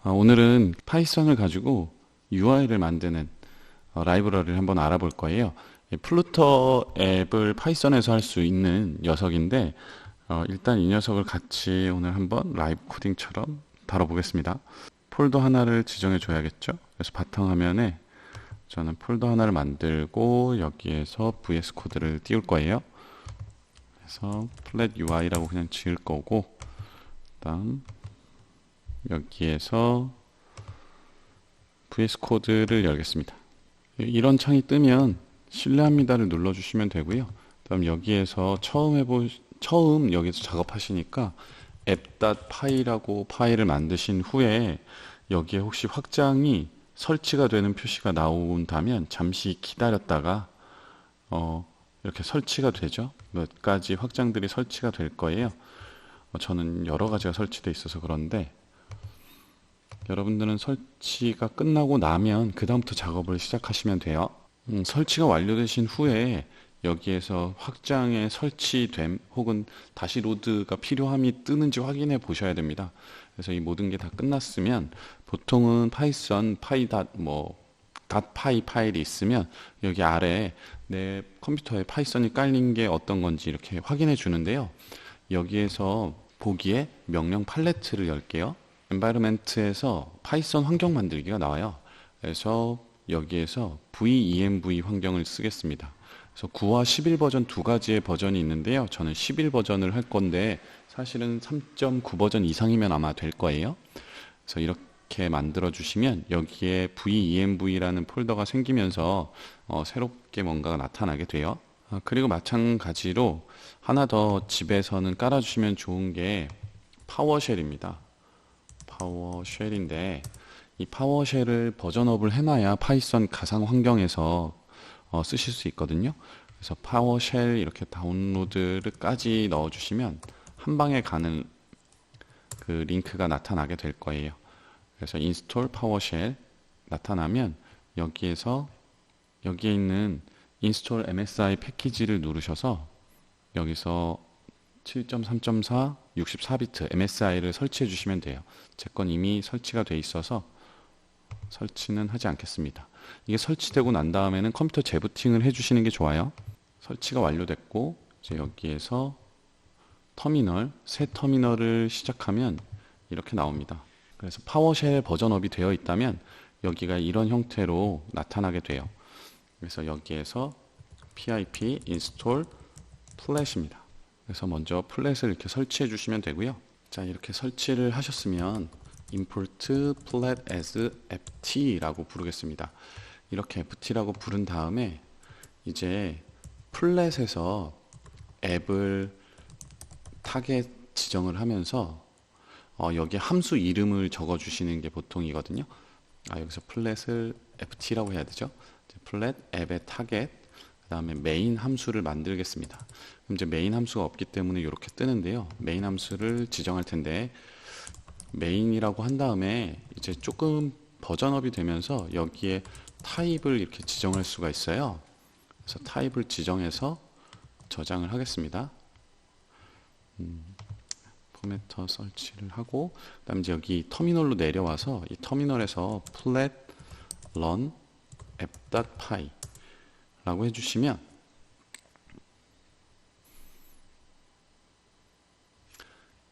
오늘은 파이썬을 가지고 UI를 만드는 라이브러리를 한번 알아볼 거예요. 이 플루터 앱을 파이썬에서 할 수 있는 녀석인데 일단 이 녀석을 같이 오늘 한번 라이브 코딩처럼 다뤄보겠습니다. 폴더 하나를 지정해 줘야겠죠. 그래서 바탕화면에 저는 폴더 하나를 만들고 여기에서 VS 코드를 띄울 거예요. 그래서 flat UI라고 그냥 지을 거고, 그다음 여기에서 VS 코드를 열겠습니다. 이런 창이 뜨면 실례합니다를 눌러주시면 되고요. 그다음 여기에서 처음 여기서 작업하시니까 app.py라고 파일을 만드신 후에 여기에 혹시 확장이 설치가 되는 표시가 나온다면 잠시 기다렸다가 이렇게 설치가 되죠. 몇 가지 확장들이 설치가 될 거예요. 저는 여러 가지가 설치되어 있어서 그런데 여러분들은 설치가 끝나고 나면 그 다음부터 작업을 시작하시면 돼요. 설치가 완료되신 후에 여기에서 확장에 설치됨 혹은 다시 로드가 필요함이 뜨는지 확인해 보셔야 됩니다. 그래서 이 모든 게 다 끝났으면 보통은 파이썬 .py 파일이 있으면 여기 아래에 내 컴퓨터에 파이썬이 깔린 게 어떤 건지 이렇게 확인해 주는데요. 여기에서 보기에 명령 팔레트를 열게요. environment에서 파이썬 환경 만들기가 나와요. 그래서 여기에서 venv 환경을 쓰겠습니다. 그래서 9와 11 버전 두 가지의 버전이 있는데요. 저는 11 버전을 할 건데 사실은 3.9 버전 이상이면 아마 될 거예요. 그래서 이렇게 만들어 주시면 여기에 venv라는 폴더가 생기면서 새롭게 뭔가가 나타나게 돼요. 그리고 마찬가지로 하나 더 집에서는 깔아주시면 좋은 게 파워쉘입니다. 파워쉘인데 이 파워쉘을 버전업을 해놔야 파이썬 가상 환경에서 쓰실 수 있거든요. 그래서 파워쉘 이렇게 다운로드를까지 넣어주시면 한 방에 가는 그 링크가 나타나게 될 거예요. 그래서 인스톨 파워쉘 나타나면 여기에서 여기에 있는 인스톨 MSI 패키지를 누르셔서 여기서 7.3.4 64비트 MSI를 설치해 주시면 돼요. 제 건 이미 설치가 돼 있어서 설치는 하지 않겠습니다. 이게 설치되고 난 다음에는 컴퓨터 재부팅을 해주시는 게 좋아요. 설치가 완료됐고 이제 여기에서 터미널, 새 터미널을 시작하면 이렇게 나옵니다. 그래서 파워쉘 버전업이 되어 있다면 여기가 이런 형태로 나타나게 돼요. 그래서 여기에서 pip install 플랫입니다. 그래서 먼저 플랫을 이렇게 설치해 주시면 되고요. 자, 이렇게 설치를 하셨으면 import flat as ft라고 부르겠습니다. 이렇게 ft라고 부른 다음에 이제 플랫에서 앱을 타겟 지정을 하면서 여기 함수 이름을 적어 주시는 게 보통이거든요. 여기서 플랫을 ft라고 해야 되죠. 플랫 앱의 타겟, 그 다음에 메인 함수를 만들겠습니다. 그럼 이제 메인 함수가 없기 때문에 이렇게 뜨는데요. 메인 함수를 지정할 텐데 메인이라고 한 다음에 이제 조금 버전업이 되면서 여기에 타입을 이렇게 지정할 수가 있어요. 그래서 타입을 지정해서 저장을 하겠습니다. 포매터 설치를 하고 그다음 이제 여기 터미널로 내려와서 이 터미널에서 flat run app.py 라고 해주시면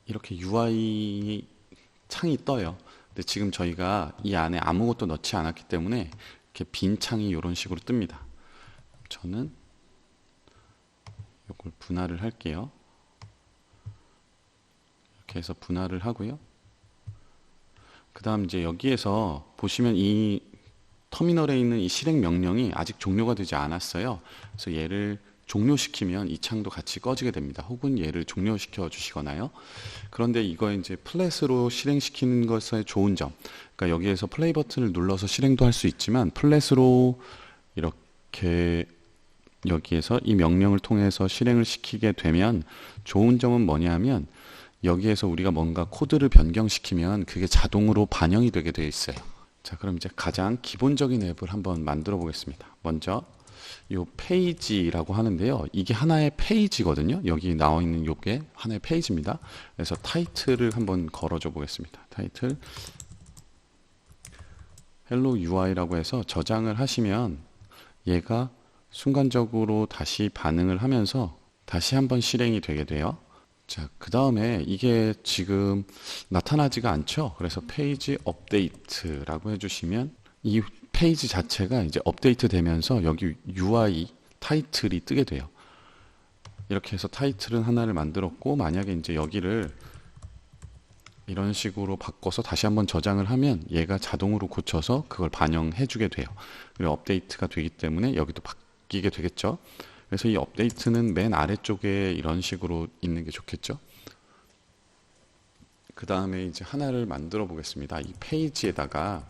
이렇게 UI 창이 떠요. 근데 지금 저희가 이 안에 아무것도 넣지 않았기 때문에 이렇게 빈 창이 이런 식으로 뜹니다. 저는 이걸 분할을 할게요. 이렇게 해서 분할을 하고요. 그 다음 이제 여기에서 보시면 이 터미널에 있는 이 실행 명령이 아직 종료가 되지 않았어요. 그래서 얘를 종료시키면 이 창도 같이 꺼지게 됩니다. 혹은 얘를 종료시켜 주시거나요. 그런데 이거 이제 플랫으로 실행시키는 것의 좋은 점. 그러니까 여기에서 플레이 버튼을 눌러서 실행도 할 수 있지만 플랫으로 이렇게 여기에서 이 명령을 통해서 실행을 시키게 되면 좋은 점은 뭐냐면 여기에서 우리가 뭔가 코드를 변경시키면 그게 자동으로 반영이 되게 되어 있어요. 자, 그럼 이제 가장 기본적인 앱을 한번 만들어 보겠습니다. 먼저 요 페이지라고 하는데요. 이게 하나의 페이지거든요. 여기 나와 있는 요게 하나의 페이지입니다. 그래서 타이틀을 한번 걸어줘 보겠습니다. 타이틀 hello UI라고 해서 저장을 하시면 얘가 순간적으로 다시 반응을 하면서 다시 한번 실행이 되게 돼요. 자, 그 다음에 이게 지금 나타나지가 않죠? 그래서 페이지 업데이트라고 해주시면 이 페이지 자체가 이제 업데이트 되면서 여기 UI 타이틀이 뜨게 돼요. 이렇게 해서 타이틀은 하나를 만들었고, 만약에 이제 여기를 이런 식으로 바꿔서 다시 한번 저장을 하면 얘가 자동으로 고쳐서 그걸 반영해 주게 돼요. 그리고 업데이트가 되기 때문에 여기도 바뀌게 되겠죠. 그래서 이 업데이트는 맨 아래쪽에 이런 식으로 있는 게 좋겠죠. 그 다음에 이제 하나를 만들어 보겠습니다. 이 페이지에다가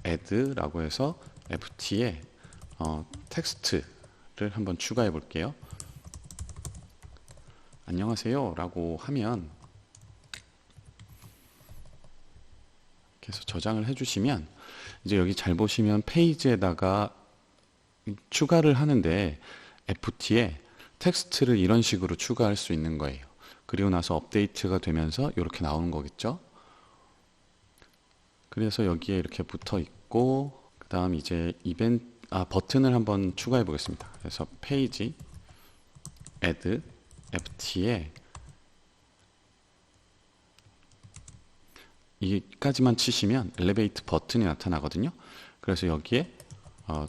add라고 해서 ft에 텍스트를 한번 추가해 볼게요. 안녕하세요 라고 하면 이렇게 해서 저장을 해주시면 이제 여기 잘 보시면 페이지에다가 추가를 하는데 ft에 텍스트를 이런 식으로 추가할 수 있는 거예요. 그리고 나서 업데이트가 되면서 이렇게 나오는 거겠죠. 그래서 여기에 이렇게 붙어 있고, 그 다음 이제 버튼을 한번 추가해 보겠습니다. 그래서 페이지 add ft에 이까지만 치시면 엘리베이트 버튼이 나타나거든요. 그래서 여기에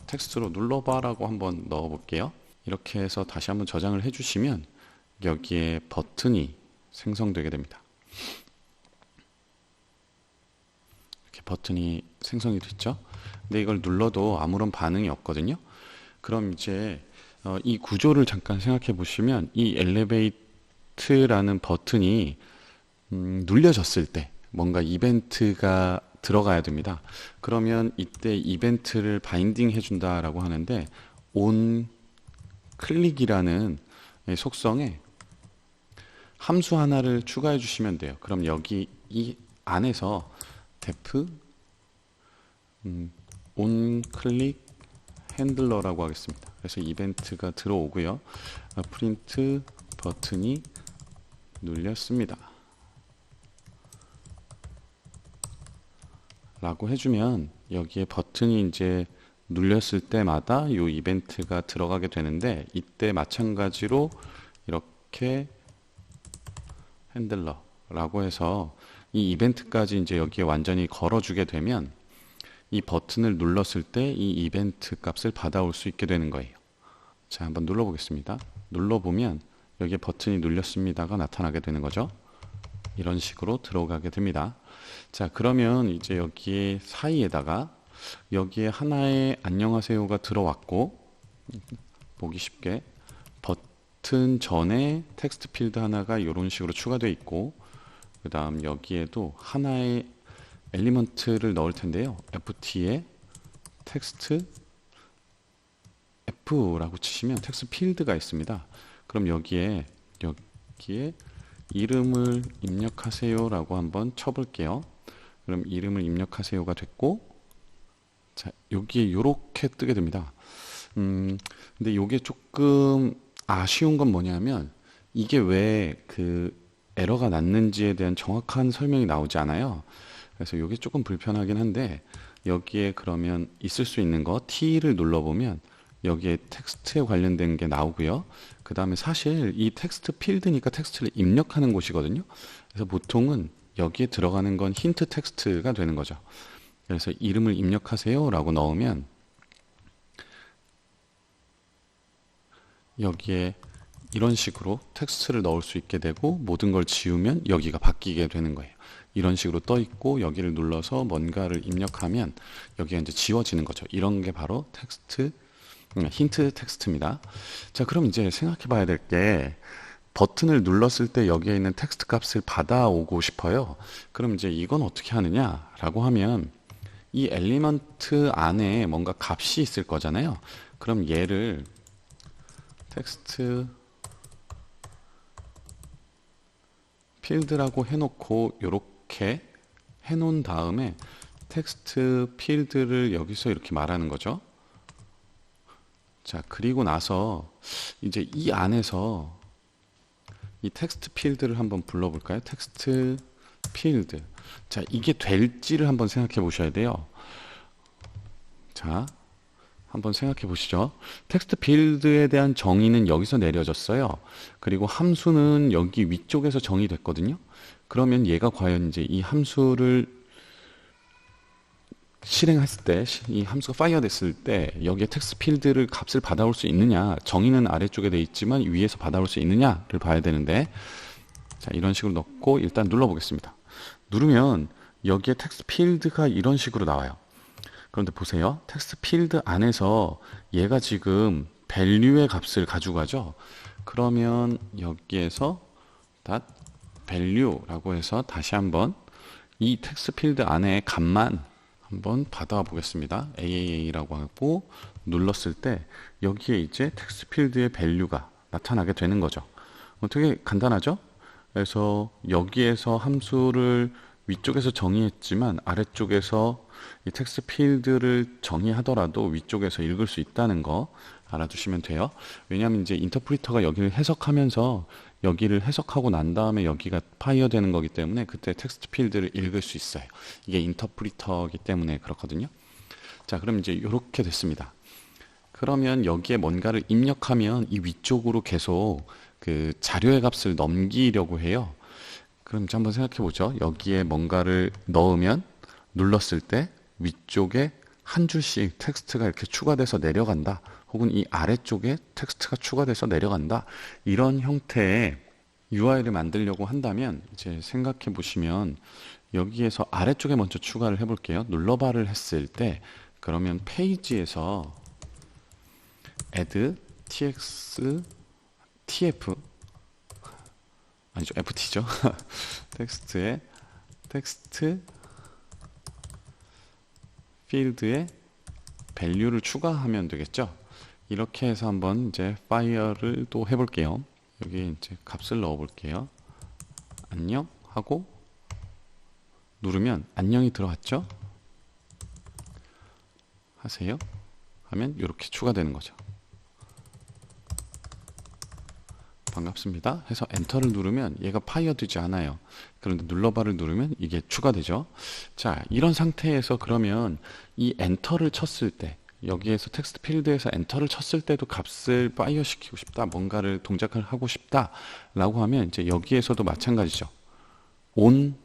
텍스트로 눌러봐라고 한번 넣어 볼게요. 이렇게 해서 다시 한번 저장을 해주시면 여기에 버튼이 생성되게 됩니다. 이렇게 버튼이 생성이 됐죠. 근데 이걸 눌러도 아무런 반응이 없거든요. 그럼 이제 이 구조를 잠깐 생각해 보시면 이 엘리베이트라는 버튼이 눌려졌을 때 뭔가 이벤트가 들어가야 됩니다. 그러면 이때 이벤트를 바인딩 해준다라고 하는데 on 클릭이라는 속성에 함수 하나를 추가해 주시면 돼요. 그럼 여기 이 안에서 def on 클릭 핸들러라고 하겠습니다. 그래서 이벤트가 들어오고요. 프린트 버튼이 눌렸습니다. 라고 해주면 여기에 버튼이 이제 눌렸을 때마다 이 이벤트가 들어가게 되는데, 이때 마찬가지로 이렇게 핸들러라고 해서 이 이벤트까지 이제 여기에 완전히 걸어주게 되면 이 버튼을 눌렀을 때 이 이벤트 값을 받아올 수 있게 되는 거예요. 자, 한번 눌러보겠습니다. 눌러보면 여기에 버튼이 눌렸습니다가 나타나게 되는 거죠. 이런 식으로 들어가게 됩니다. 자, 그러면 이제 여기 사이에다가 여기에 하나의 안녕하세요가 들어왔고, 보기 쉽게 버튼 전에 텍스트 필드 하나가 이런 식으로 추가되어 있고, 그 다음 여기에도 하나의 엘리먼트를 넣을 텐데요. ft에 텍스트 f라고 치시면 텍스트 필드가 있습니다. 그럼 여기에 이름을 입력하세요 라고 한번 쳐볼게요. 그럼 이름을 입력하세요가 됐고, 자, 여기에 이렇게 뜨게 됩니다. 근데 이게 조금 아쉬운 건 뭐냐면 이게 왜 그 에러가 났는지에 대한 정확한 설명이 나오지 않아요. 그래서 이게 조금 불편하긴 한데, 여기에 그러면 있을 수 있는 거 T를 눌러보면 여기에 텍스트에 관련된 게 나오고요. 그 다음에 사실 이 텍스트 필드니까 텍스트를 입력하는 곳이거든요. 그래서 보통은 여기에 들어가는 건 힌트 텍스트가 되는 거죠. 그래서 이름을 입력하세요 라고 넣으면 여기에 이런 식으로 텍스트를 넣을 수 있게 되고, 모든 걸 지우면 여기가 바뀌게 되는 거예요. 이런 식으로 떠 있고 여기를 눌러서 뭔가를 입력하면 여기가 이제 지워지는 거죠. 이런 게 바로 힌트 텍스트입니다. 자, 그럼 이제 생각해 봐야 될 게, 버튼을 눌렀을 때 여기에 있는 텍스트 값을 받아오고 싶어요. 그럼 이제 이건 어떻게 하느냐라고 하면 이 엘리먼트 안에 뭔가 값이 있을 거잖아요. 그럼 얘를 텍스트 필드라고 해놓고 이렇게 해놓은 다음에 텍스트 필드를 여기서 이렇게 말하는 거죠. 자, 그리고 나서 이제 이 안에서 이 텍스트 필드를 한번 불러볼까요? 텍스트 필드. 자, 이게 될지를 한번 생각해 보셔야 돼요. 자, 한번 생각해 보시죠. 텍스트 필드에 대한 정의는 여기서 내려졌어요. 그리고 함수는 여기 위쪽에서 정의됐거든요. 그러면 얘가 과연 이제 이 함수를 실행했을 때, 이 함수가 파이어 됐을 때 여기에 텍스트 필드를 값을 받아올 수 있느냐, 정의는 아래쪽에 돼 있지만 위에서 받아올 수 있느냐를 봐야 되는데, 자, 이런 식으로 넣고 일단 눌러보겠습니다. 누르면 여기에 텍스트 필드가 이런 식으로 나와요. 그런데 보세요. 텍스트 필드 안에서 얘가 지금 value의 값을 가지고 가죠. 그러면 여기에서 value라고 해서 다시 한번 이 텍스트 필드 안에 값만 한번 받아 보겠습니다. AAA라고 하고 눌렀을 때 여기에 이제 텍스트 필드의 value가 나타나게 되는 거죠. 되게 간단하죠? 그래서 여기에서 함수를 위쪽에서 정의했지만 아래쪽에서 이 텍스트 필드를 정의하더라도 위쪽에서 읽을 수 있다는 거 알아두시면 돼요. 왜냐하면 이제 인터프리터가 여기를 해석하면서 여기를 해석하고 난 다음에 여기가 파이어 되는 거기 때문에 그때 텍스트 필드를 읽을 수 있어요. 이게 인터프리터이기 때문에 그렇거든요. 자, 그럼 이제 이렇게 됐습니다. 그러면 여기에 뭔가를 입력하면 이 위쪽으로 계속 그 자료의 값을 넘기려고 해요. 그럼 이제 한번 생각해 보죠. 여기에 뭔가를 넣으면 눌렀을 때 위쪽에 한 줄씩 텍스트가 이렇게 추가돼서 내려간다. 혹은 이 아래쪽에 텍스트가 추가돼서 내려간다. 이런 형태의 UI를 만들려고 한다면 이제 생각해 보시면 여기에서 아래쪽에 먼저 추가를 해 볼게요. 눌러바를 했을 때 그러면 페이지에서 add tx tf 아니죠, ft죠. 텍스트에 텍스트 필드에 value를 추가하면 되겠죠. 이렇게 해서 한번 이제 fire를 또 해볼게요. 여기 이제 값을 넣어볼게요. 안녕 하고 누르면 안녕이 들어왔죠. 하세요 하면 이렇게 추가되는 거죠. 반갑습니다 해서 엔터를 누르면 얘가 파이어 되지 않아요. 그런데 눌러바를 누르면 이게 추가되죠. 자, 이런 상태에서 그러면 이 엔터를 쳤을 때 여기에서 텍스트 필드에서 엔터를 쳤을 때도 값을 파이어 시키고 싶다, 뭔가를 동작을 하고 싶다 라고 하면 이제 여기에서도 마찬가지죠. 온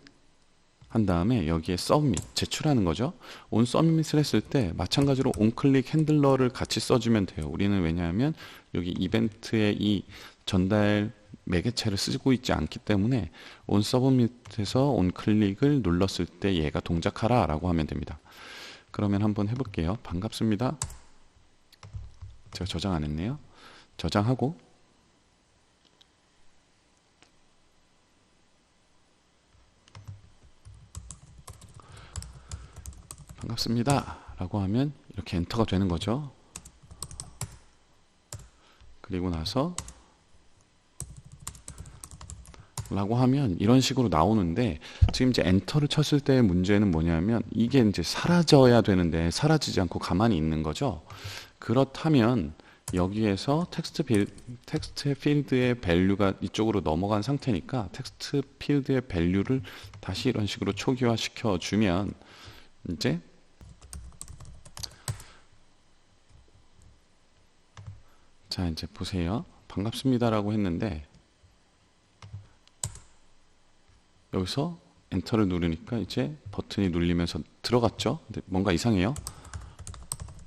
한 다음에 여기에 submit 제출하는 거죠. on submit을 했을 때 마찬가지로 on 클릭 핸들러를 같이 써주면 돼요. 우리는 왜냐하면 여기 이벤트의 이 전달 매개체를 쓰고 있지 않기 때문에 on submit에서 on 클릭을 눌렀을 때 얘가 동작하라 라고 하면 됩니다. 그러면 한번 해볼게요. 반갑습니다. 제가 저장 안 했네요. 저장하고 반갑습니다 라고 하면 이렇게 엔터가 되는 거죠. 그리고 나서 라고 하면 이런 식으로 나오는데 지금 이제 엔터를 쳤을 때의 문제는 뭐냐면 이게 이제 사라져야 되는데 사라지지 않고 가만히 있는 거죠. 그렇다면 여기에서 텍스트 필드의 밸류가 이쪽으로 넘어간 상태니까 텍스트 필드의 밸류를 다시 이런 식으로 초기화 시켜 주면 이제 자, 이제 보세요. 반갑습니다라고 했는데 여기서 엔터를 누르니까 이제 버튼이 눌리면서 들어갔죠. 근데 뭔가 이상해요.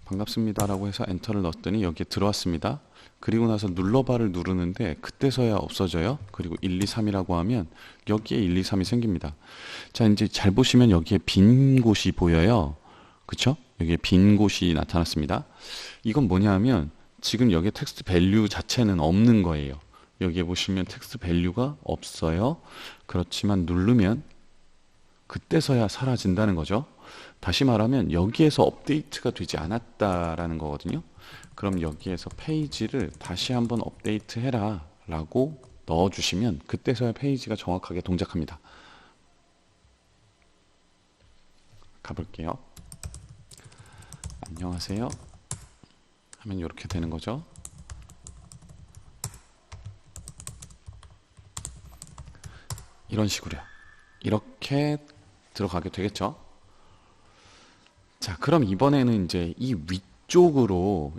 반갑습니다라고 해서 엔터를 넣었더니 여기에 들어왔습니다. 그리고 나서 눌러바를 누르는데 그때서야 없어져요. 그리고 1, 2, 3이라고 하면 여기에 1, 2, 3이 생깁니다. 자, 이제 잘 보시면 여기에 빈 곳이 보여요. 그쵸? 여기에 빈 곳이 나타났습니다. 이건 뭐냐 하면 지금 여기에 텍스트 밸류 자체는 없는 거예요. 여기에 보시면 텍스트 밸류가 없어요. 그렇지만 누르면 그때서야 사라진다는 거죠. 다시 말하면 여기에서 업데이트가 되지 않았다라는 거거든요. 그럼 여기에서 페이지를 다시 한번 업데이트 해라 라고 넣어주시면 그때서야 페이지가 정확하게 동작합니다. 가볼게요. 안녕하세요 하면 이렇게 되는 거죠. 이런 식으로요. 이렇게 들어가게 되겠죠. 자, 그럼 이번에는 이제 이 위쪽으로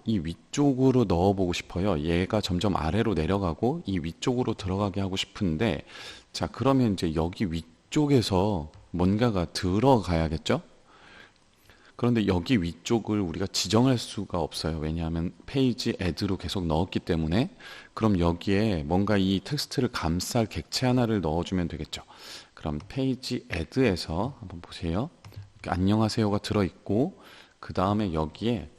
넣어보고 싶어요. 얘가 점점 아래로 내려가고 이 위쪽으로 들어가게 하고 싶은데, 자, 그러면 이제 여기 위쪽에서 뭔가가 들어가야겠죠? 그런데 여기 위쪽을 우리가 지정할 수가 없어요. 왜냐하면 페이지 애드로 계속 넣었기 때문에. 그럼 여기에 뭔가 이 텍스트를 감쌀 객체 하나를 넣어주면 되겠죠. 그럼 페이지 애드에서 한번 보세요. 안녕하세요가 들어있고, 그 다음에 여기에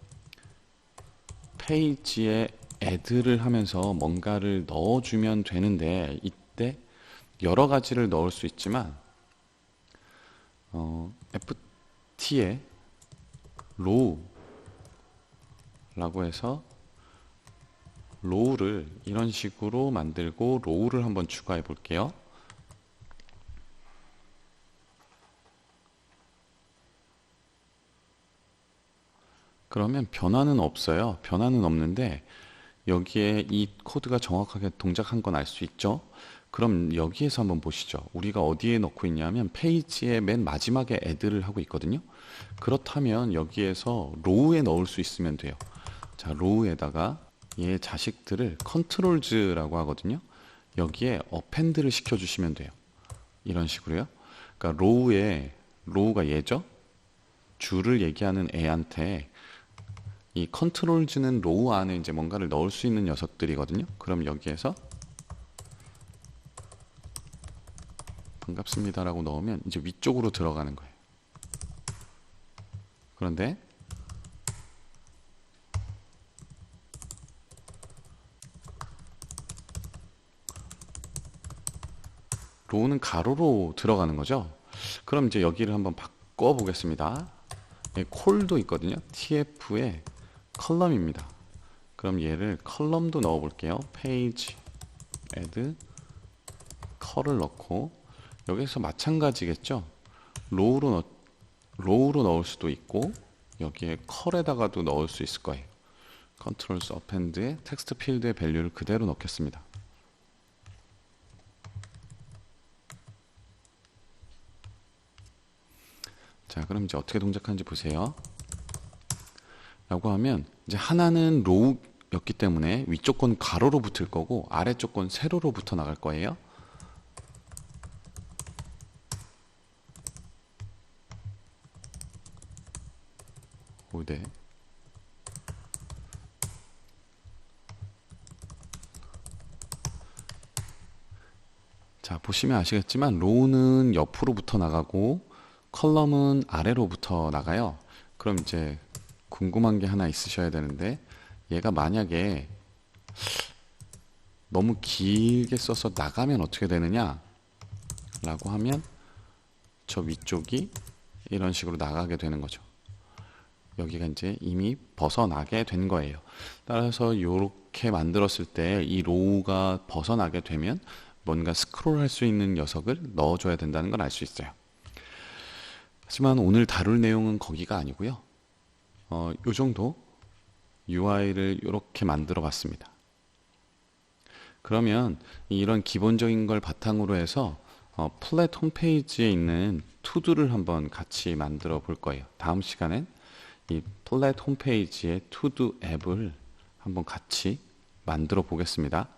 페이지에 애드를 하면서 뭔가를 넣어주면 되는데, 이때 여러 가지를 넣을 수 있지만 ft에 row라고 해서 row를 이런 식으로 만들고 row를 한번 추가해 볼게요. 그러면 변화는 없어요. 변화는 없는데 여기에 이 코드가 정확하게 동작한 건 알 수 있죠. 그럼 여기에서 한번 보시죠. 우리가 어디에 넣고 있냐면 페이지의 맨 마지막에 애드를 하고 있거든요. 그렇다면 여기에서 로우에 넣을 수 있으면 돼요. 자, 로우에다가 얘 자식들을 컨트롤즈라고 하거든요. 여기에 어펜드를 시켜주시면 돼요. 이런 식으로요. 그러니까 로우가 얘죠. 줄을 얘기하는 애한테 이 컨트롤즈는 로우 안에 이제 뭔가를 넣을 수 있는 녀석들이거든요. 그럼 여기에서 반갑습니다라고 넣으면 이제 위쪽으로 들어가는 거예요. 그런데 로우는 가로로 들어가는 거죠. 그럼 이제 여기를 한번 바꿔 보겠습니다. 콜도 있거든요. tf에 컬럼입니다. 그럼 얘를 컬럼도 넣어 볼게요. 페이지 add 컬을 넣고 여기서 마찬가지겠죠. 로우로 넣을 수도 있고 여기에 컬에다가도 넣을 수 있을 거예요. 컨트롤 어펜드에 텍스트 필드의 밸류를 그대로 넣겠습니다. 자, 그럼 이제 어떻게 동작하는지 보세요. 라고 하면 이제 하나는 로우였기 때문에 위쪽 건 가로로 붙을 거고 아래쪽 건 세로로 붙어 나갈 거예요. 네. 자, 보시면 아시겠지만 로우는 옆으로 붙어 나가고 컬럼은 아래로 붙어 나가요. 그럼 이제 궁금한 게 하나 있으셔야 되는데 얘가 만약에 너무 길게 써서 나가면 어떻게 되느냐 라고 하면 저 위쪽이 이런 식으로 나가게 되는 거죠. 여기가 이제 이미 벗어나게 된 거예요. 따라서 이렇게 만들었을 때 이 로우가 벗어나게 되면 뭔가 스크롤 할 수 있는 녀석을 넣어줘야 된다는 걸 알 수 있어요. 하지만 오늘 다룰 내용은 거기가 아니고요. 요 정도 UI를 이렇게 만들어 봤습니다. 그러면 이런 기본적인 걸 바탕으로 해서 플랫 홈페이지에 있는 투두를 한번 같이 만들어 볼 거예요. 다음 시간엔 이 플랫 홈페이지의 투두 앱을 한번 같이 만들어 보겠습니다.